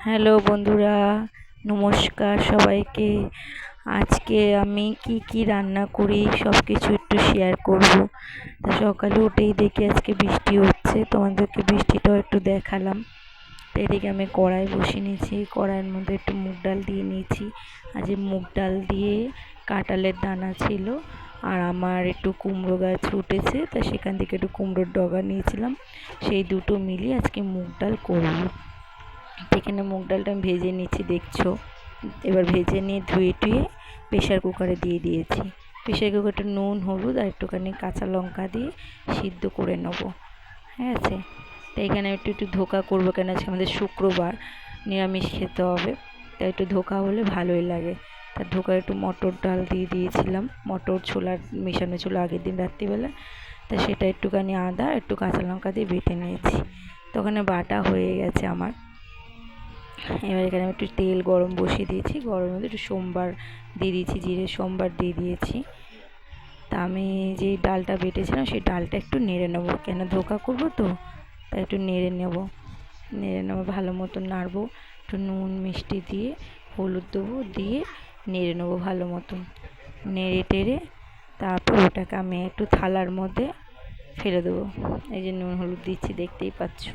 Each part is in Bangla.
হ্যালো বন্ধুরা, নমস্কার সবাইকে। আজকে আমি কি রান্না করি সব কিছু একটু শেয়ার করব। তা সকালে উঠেই দেখি আজকে বৃষ্টি হচ্ছে, তোমাদেরকে বৃষ্টিটাও একটু দেখালাম। তো এদিকে আমি কড়াই বসিয়ে নিয়েছি, কড়াইয়ের মধ্যে একটু মুগ ডাল দিয়ে নিয়েছি। আজ মুগ ডাল দিয়ে কাঁঠালের দানা ছিল, আর আমার একটু কুমড়ো গাছ উঠেছে, তা সেখান থেকে একটু কুমড়োর ডগা নিয়েছিলাম। সেই দুটো মিলিয়ে আজকে মুগ ডাল করব। এখানে মুগ ডালটা আমি ভেজে নিচ্ছি, দেখছো। এবার ভেজে নিয়ে ধুয়ে টুয়ে প্রেশার কুকারে দিয়ে দিয়েছি। প্রেশার কুকারটা নুন হলুদ আর একটুখানি কাঁচা লঙ্কা দিয়ে সিদ্ধ করে নেবো। ঠিক আছে। তো এখানে একটু একটু ধোকা করবো, কেন আজকে আমাদের শুক্রবার, নিরামিষ খেতে হবে। তাই একটু ধোকা হলে ভালোই লাগে। তার ধোকায় একটু মটর ডাল দিয়ে দিয়েছিলাম, মটর ছোলার মেশানো ছিল আগের দিন রাত্রিবেলা। তা সেটা একটুখানি আদা একটু কাঁচা লঙ্কা দিয়ে বেটে নিয়েছি। তো ওখানে বাটা হয়ে গেছে আমার। এবার এখানে আমি একটু তেল গরম বসিয়ে দিয়েছি, গরমের মধ্যে একটু সোমবার দিয়ে দিয়েছি, জিরে সোমবার দিয়ে দিয়েছি। তা আমি যে ডালটা বেটেছিলাম সেই ডালটা একটু নেড়ে নেবো, কেন ধোকা করবো তো, তাই একটু নেড়ে নেবো ভালো মতন নাড়বো। একটু নুন মিষ্টি দিয়ে হলুদ দেবো, দিয়ে নেড়ে নেবো ভালো মতন। নেড়ে টেড়ে তারপর ওটাকে আমি একটু থালার মধ্যে ফেলে দেবো। এই যে নুন হলুদ দিচ্ছি, দেখতেই পাচ্ছ।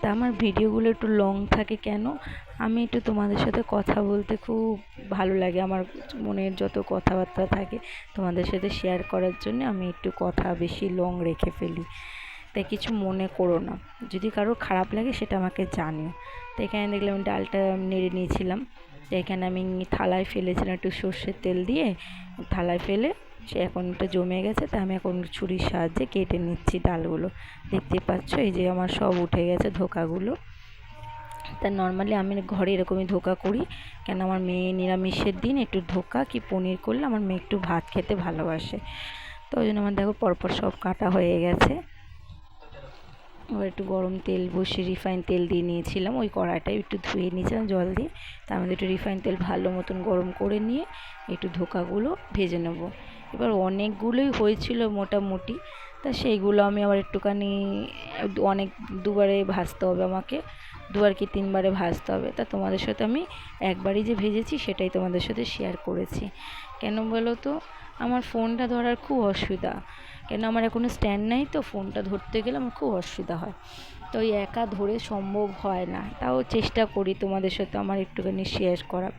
তা আমার ভিডিওগুলো একটু লং থাকে কেন, আমি একটু তোমাদের সাথে কথা বলতে খুব ভালো লাগে। আমার মনের যত কথাবার্তা থাকে তোমাদের সাথে শেয়ার করার জন্য আমি একটু কথা বেশি লং রেখে ফেলি। তাই কিছু মনে করো না, যদি কারো খারাপ লাগে সেটা আমাকে জানিও। তো এখানে দেখলাম ডালটা নেড়ে নিয়েছিলাম। তো এখানে আমি থালায় ফেলেছিলাম একটু সর্ষের তেল দিয়ে, থালায় ফেলে সে এখন এটা জমে গেছে। তা আমি এখন ছুরির সাহায্যে কেটে নিচ্ছি ডালগুলো। দেখতে পাচ্ছ এই যে আমার সব উঠে গেছে ধোকাগুলো। তা নর্মালি আমি ঘরে এরকমই ধোকা করি, কেন আমার মেয়ে নিরামিষের দিন একটু ধোকা কি পনির করলে আমার মেয়ে একটু ভাত খেতে ভালোবাসে। তো ওই জন্য আমার দেখো পরপর সব কাটা হয়ে গেছে। এবার একটু গরম তেল বসিয়ে রিফাইন তেল দিয়ে নিয়েছিলাম, ওই কড়াইটাই একটু ধুয়ে নিয়েছিলাম জল দিয়ে। তার মধ্যে একটু রিফাইন তেল ভালো মতন গরম করে নিয়ে একটু ধোকাগুলো ভেজে নেব। এবার অনেকগুলোই হয়েছিল মোটামুটি, তা সেইগুলো আমি আবার একটুখানি দুবারে ভাজতে হবে আমাকে, দুবার কি তিনবারে ভাজতে হবে। তা তোমাদের সাথে আমি একবারই যে ভেজেছি সেটাই তোমাদের সাথে শেয়ার করেছি। কেন বলো তো, আমার ফোনটা ধরার খুব অসুবিধা, কেন আমার এখনও স্ট্যান্ড নেই, তো ফোনটা ধরতে গেলে আমার খুব অসুবিধা হয়। তো ওই একা ধরে সম্ভব হয় না, তাও চেষ্টা করি তোমাদের সাথে আমার একটুখানি শেয়ার করা।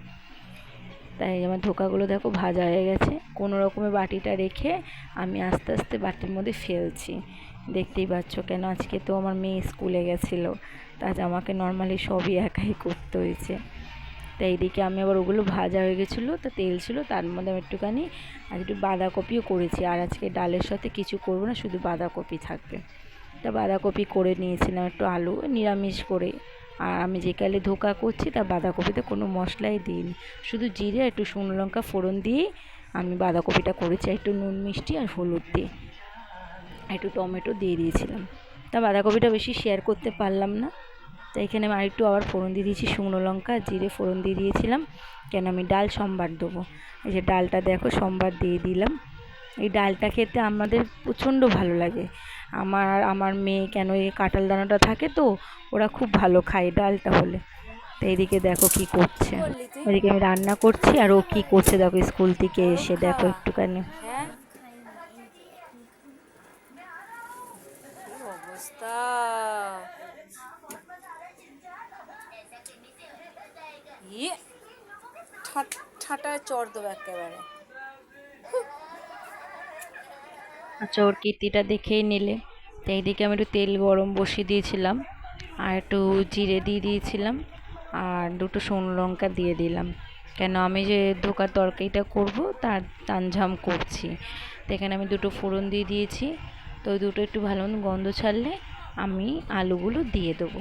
তাই আমার ধোকাগুলো দেখো ভাজা হয়ে গেছে, কোনো রকমে বাটিটা রেখে আমি আস্তে আস্তে বাটির মধ্যে ফেলছি। দেখতেই পাচ্ছ, কেন আজকে তো আমার মেয়ে স্কুলে গেছিলো, তা আমাকে নর্মালি সবই একাই করতে হয়েছে। তো এইদিকে আমি আবার ওগুলো ভাজা হয়ে গেছিলো, তো তেল ছিল তার মধ্যে আমি একটুখানি আজ একটু বাঁধাকপিও করেছি। আর আজকে ডালের সাথে কিছু করবো না, শুধু বাঁধাকপি থাকবে। তা বাঁধাকপি করে নিয়েছিলাম, একটু আলু নিরামিষ করে। আর আমি যে কালে ধোকা করছি তা বাঁধাকপিতে কোনো মশলাই দিইনি, শুধু জিরে একটু শুকনো লঙ্কা ফোড়ন দিয়েই আমি বাঁধাকপিটা করেছি, একটু নুন মিষ্টি আর হলুদ দিয়ে, একটু টমেটো দিয়ে দিয়েছিলাম। তা বাঁধাকপিটা বেশি শেয়ার করতে পারলাম না। তো এখানে আমি আরেকটু আবার ফোড়ন দিয়ে দিয়েছি, শুকনো লঙ্কা জিরে ফোড়ন দিয়ে দিয়েছিলাম, কেন আমি ডাল সম্বার দেবো। এই যে ডালটা দেখো সম্বার দিয়ে দিলাম। এই ডালটা খেতে আমাদের প্রচণ্ড ভালো লাগে। আমার মেয়ে, কেন এই কাঁঠাল দানাটা থাকে তো, ওরা খুব ভালো খায় ডালটা হলে। তো এইদিকে দেখো কি করছে, এদিকে আমি রান্না করছি আর ও কি করছে দেখো, স্কুল থেকে এসে দেখো একটুখানি। অবস্থা ইয়ে, ঠাটায় চড় দেবো একেবারে। আচ্ছা, ওর কীর্তিটা দেখেই নিলে। তো এইদিকে আমি একটু তেল গরম বসিয়ে দিয়েছিলাম, আর একটু জিরে দিয়ে দিয়েছিলাম, আর দুটো শুকনো লঙ্কা দিয়ে দিলাম, কেন আমি যে ধোকার তরকারিটা করব তার তামঝাম করছি। তো এখানে আমি দুটো ফোড়ন দিয়ে দিয়েছি। তো ওই দুটো একটু ভালো মতো গন্ধ ছাড়লে আমি আলুগুলো দিয়ে দেবো।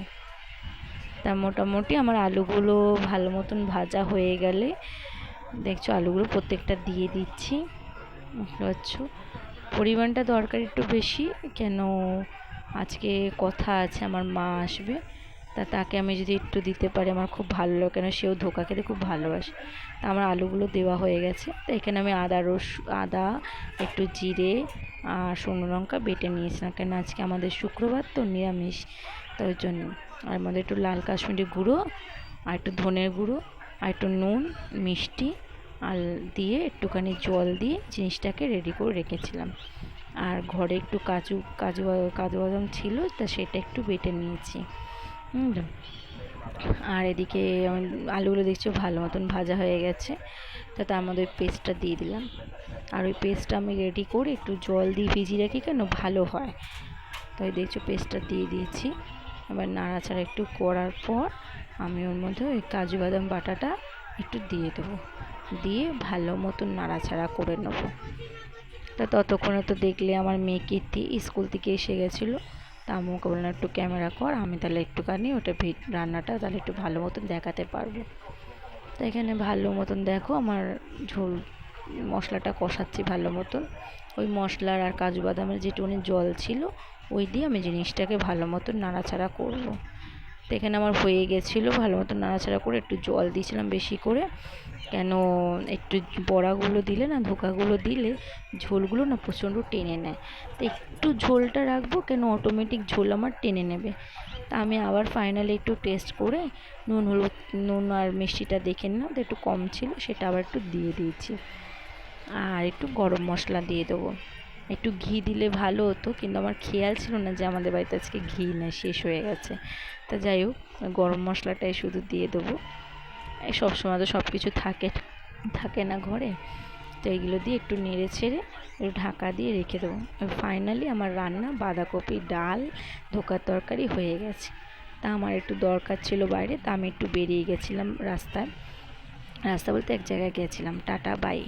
তা মোটামুটি আমার আলুগুলো ভালো মতন ভাজা হয়ে গেলে দেখছো আলুগুলো প্রত্যেকটা দিয়ে দিচ্ছি। বুঝতে পারছো, পরিমাণটা দরকার একটু বেশি, কেন আজকে কথা আছে আমার মা আসবে, তা তাকে আমি যদি একটু দিতে পারি আমার খুব ভালো লাগে, কেন সেও ধোকা খেতে খুব ভালোবাসে। তা আমার আলুগুলো দেওয়া হয়ে গেছে। তো এখানে আমি আদা একটু জিরে আর শুকনো লঙ্কা বেটে নিয়েছিলাম, কেন আজকে আমাদের শুক্রবার তো নিরামিষ, তো ওই জন্য। আর মধ্যে একটু লাল কাশ্মীরি গুঁড়ো আর একটু ধনের গুঁড়ো আর একটু নুন মিষ্টি আর দিয়ে একটুখানি জল দিয়ে জিনিসটাকে রেডি করে রেখেছিলাম। আর ঘরে একটু কাজু কাজু কাজু বাদাম ছিল, তা সেটা একটু বেটে নিয়েছি। আর এদিকে আলুগুলো দেখছি ভালো মতন ভাজা হয়ে গেছে, তা তার মধ্যে ওই পেস্টটা দিয়ে দিলাম। আর ওই পেস্টটা আমি রেডি করে একটু জল দিয়ে ভিজিয়ে রাখি, কেন ভালো হয়। তাই দেখছো পেস্টটা দিয়ে দিয়েছি। এবার নাড়াচাড়া একটু করার পর আমি ওর মধ্যে ওই কাজু বাদাম বাটাটা একটু দিয়ে দেবো, দিয়ে ভালো মতন নাড়াচাড়া করে নেবো। তা ততক্ষণে তো দেখলে আমার মেয়ে কীর্তি স্কুল থেকে এসে গেছিলো, তা আমাকে বললাম একটু ক্যামেরা কর, আমি তাহলে একটুখানি ওটা রান্নাটা তাহলে একটু ভালো মতন দেখাতে পারবো। তো এখানে ভালো মতন দেখো আমার ঝোল মশলাটা কষাচ্ছি ভালো মতন। ওই মশলার আর কাজু বাদামের যেটুকুনি জল ছিল ওই দিয়ে আমি জিনিসটাকে ভালো মতন নাড়াচাড়া করব। তো এখানে আমার হয়ে গেছিলো, ভালো মতন নাড়াচাড়া করে একটু জল দিয়েছিলাম বেশি করে, কেন একটু বড়াগুলো দিলে না, ধোকাগুলো দিলে ঝোলগুলো না প্রচণ্ড টেনে নেয়। তো একটু ঝোলটা রাখবো, কেন অটোমেটিক ঝোল আমার টেনে নেবে। তা আমি আবার ফাইনালি একটু টেস্ট করে নুন আর মিষ্টিটা দেখে নিলাম, তো একটু কম ছিল, সেটা আবার একটু দিয়ে দিয়েছি। আর একটু গরম মশলা দিয়ে দেবো। একটু ঘি দিলে ভালো হতো, কিন্তু আমার খেয়াল ছিল না যে আমাদের বাড়িতে আজকে ঘি না, শেষ হয়ে গেছে। তা যাই হোক, গরম মশলাটাই শুধু দিয়ে দেবো। সবসময় তো সব কিছু থাকে না ঘরে, তো এইগুলো দিয়ে একটু নেড়ে ছেড়ে একটু ঢাকা দিয়ে রেখে দেবো। ফাইনালি আমার রান্না বাঁধাকপি ডাল ধোকার তরকারি হয়ে গেছে। তা আমার একটু দরকার ছিল বাইরে, তা আমি একটু বেরিয়ে গেছিলাম রাস্তা বলতে এক জায়গায় গেছিলাম। Tata bye.